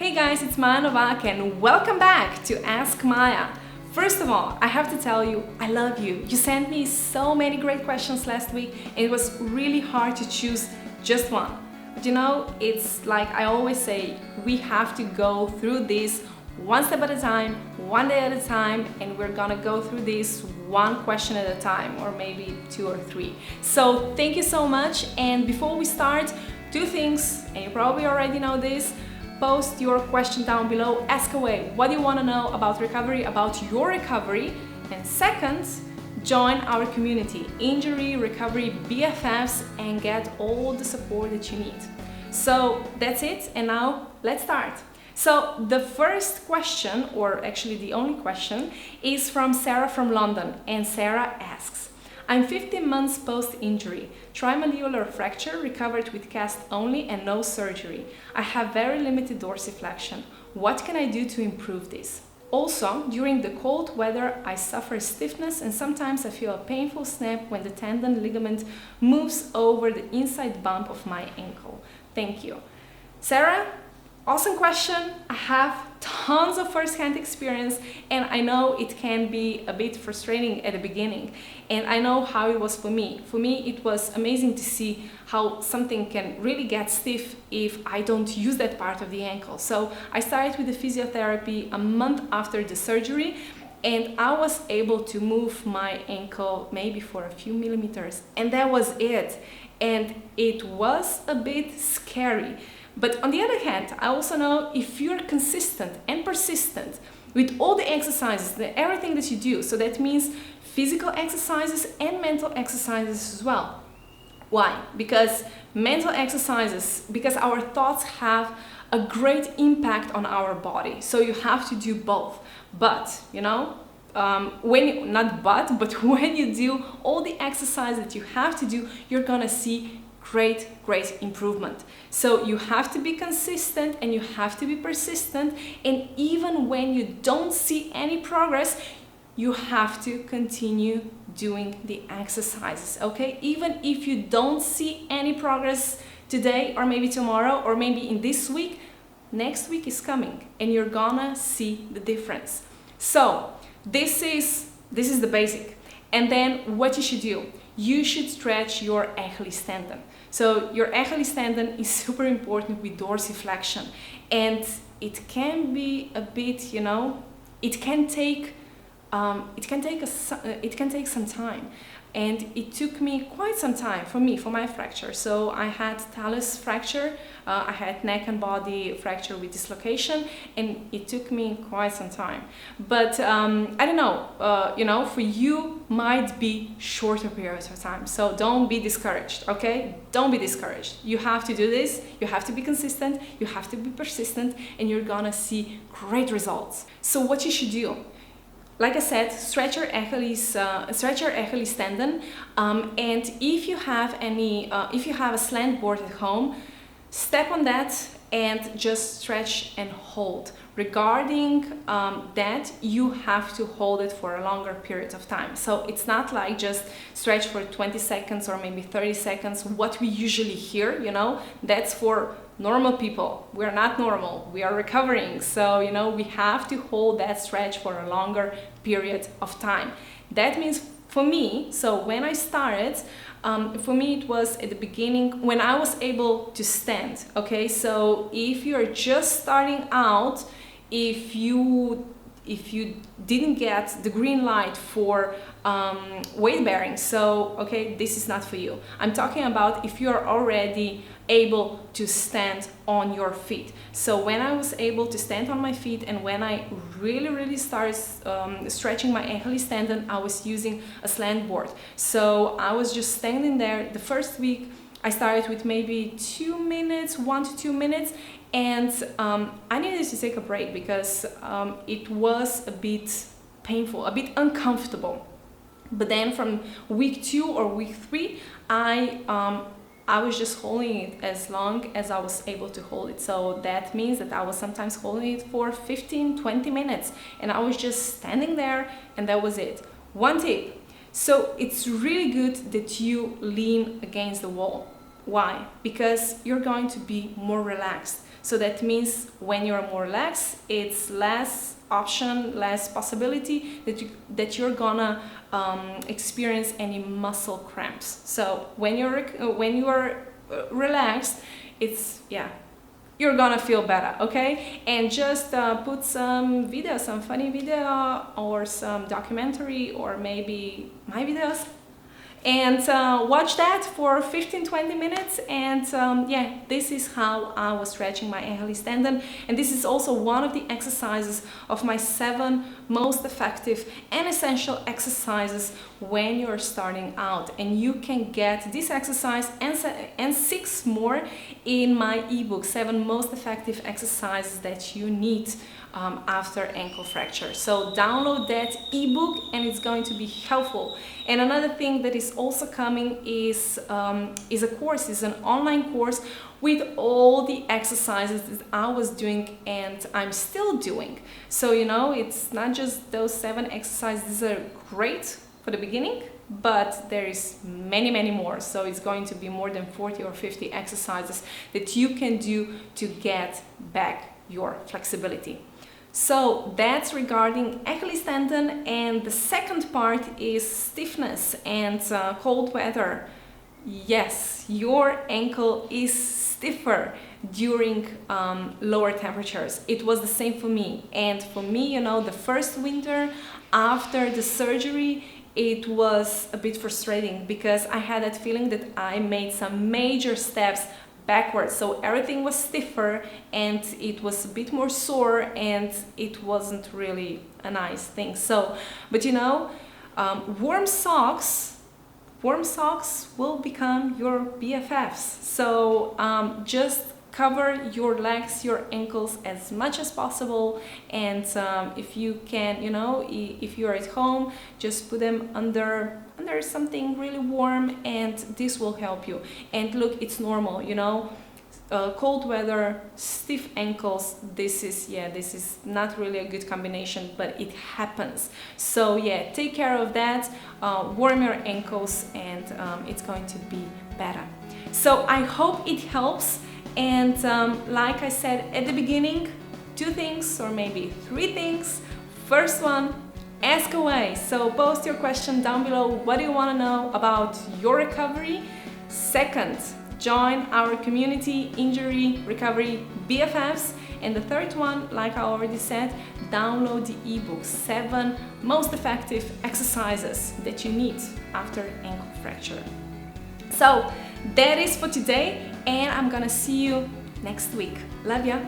Hey guys, it's Maya Novak and welcome back to Ask Maya. First of all, I have to tell you, I love you. You sent me so many great questions last week and it was really hard to choose just one. But you know, it's like I always say, we have to go through this one step at a time, one day at a time, and we're gonna go through this one question at a time, or maybe two or three. So thank you so much. And before we start, two things, and you probably already know this. Post your question down below, ask away. What do you want to know about recovery, about your recovery? And second, join our community, Injury Recovery BFFs, and get all the support that you need. So that's it, and now let's start. So the first question, or actually the only question, is from Sarah from London, and Sarah asks, I'm 15 months post-injury, trimalleolar fracture, recovered with cast only and no surgery. I have very limited dorsiflexion. What can I do to improve this? Also, during the cold weather, I suffer stiffness and sometimes I feel a painful snap when the tendon ligament moves over the inside bump of my ankle. Thank you. Sarah, awesome question. I have tons of first-hand experience and I know it can be a bit frustrating at the beginning, and I know how it was for me. For me, it was amazing to see how something can really get stiff if I don't use that part of the ankle. So I started with the physiotherapy a month after the surgery, and I was able to move my ankle maybe for a few millimeters, and that was it. And it was a bit scary. But on the other hand, I also know if you're consistent and persistent with all the exercises, everything that you do, so that means physical exercises and mental exercises as well. Why? Because mental exercises, because our thoughts have a great impact on our body. So you have to do both. But, you know, when you do all the exercise that you have to do, you're gonna see great improvement. So you have to be consistent and you have to be persistent, and even when you don't see any progress, you have to continue doing the exercises, okay? Even if you don't see any progress today or maybe tomorrow or maybe in this week, next week is coming and you're gonna see the difference. So this is the basic. And then what you should do, you should stretch your Achilles tendon. So your Achilles tendon is super important with dorsiflexion, and it can be a bit, you know, it can take some time, and it took me quite some time for my fracture. So I had talus fracture, I had neck and body fracture with dislocation, and it took me quite some time. But I don't know, you know, for you might be shorter periods of time. So don't be discouraged, okay? Don't be discouraged. You have to do this, you have to be consistent, you have to be persistent, and you're gonna see great results. So what you should do, like I said, stretch your Achilles tendon, and if you have a slant board at home, step on that and just stretch and hold. Regarding that, you have to hold it for a longer period of time. So it's not like just stretch for 20 seconds or maybe 30 seconds, what we usually hear, you know, that's for normal people. We're not normal, we are recovering. So, you know, we have to hold that stretch for a longer period of time. That means for me, so when I started, for me it was at the beginning when I was able to stand, okay? So if you're just starting out, if you didn't get the green light for weight bearing, so okay, this is not for you. I'm talking about if you're already able to stand on your feet. So when I was able to stand on my feet and when I really started stretching my Achilles tendon, I was using a slant board. So I was just standing there. The first week I started with maybe 1 to 2 minutes, and I needed to take a break because it was a bit painful, a bit uncomfortable. But then from week 2 or week 3, I was just holding it as long as I was able to hold it. So that means that I was sometimes holding it for 15-20 minutes, and I was just standing there, and that was it. One tip. So it's really good that you lean against the wall. Why? Because you're going to be more relaxed. So that means when you're more relaxed, it's less option, less possibility that you're gonna experience any muscle cramps. So when you are relaxed, it's you're gonna feel better, okay? And just put some video, some funny video or some documentary or maybe my videos, and watch that for 15-20 minutes, and this is how I was stretching my Achilles tendon. And this is also one of the exercises of my 7 most effective and essential exercises when you're starting out. And you can get this exercise and 6 more in my ebook, 7 most effective exercises that you need after ankle fracture. So download that ebook and it's going to be helpful. And another thing that is also coming is a course, is an online course with all the exercises that I was doing and I'm still doing. So it's not just those 7 exercises. These are great for the beginning, but there is many more. So it's going to be more than 40 or 50 exercises that you can do to get back your flexibility. So that's regarding Achilles tendon, and the second part is stiffness and cold weather. Yes, your ankle is stiffer during lower temperatures. It was the same for me, and for me, the first winter after the surgery, it was a bit frustrating because I had that feeling that I made some major steps backwards. So everything was stiffer and it was a bit more sore, and it wasn't really a nice thing. So, but warm socks will become your BFFs. So just cover your legs, your ankles as much as possible, and if you can, if you're at home, just put them under something really warm, and this will help you. And look, it's normal, cold weather, stiff ankles, this is not really a good combination, but it happens. So take care of that, warm your ankles, and it's going to be better. So I hope it helps. And like I said at the beginning, 2 things or maybe 3 things. First one, ask away. So post your question down below. What do you want to know about your recovery? Second, join our community, Injury Recovery BFFs. And the third one, like I already said, download the ebook, 7 most effective exercises that you need after ankle fracture. So that is for today, and I'm gonna see you next week. Love ya!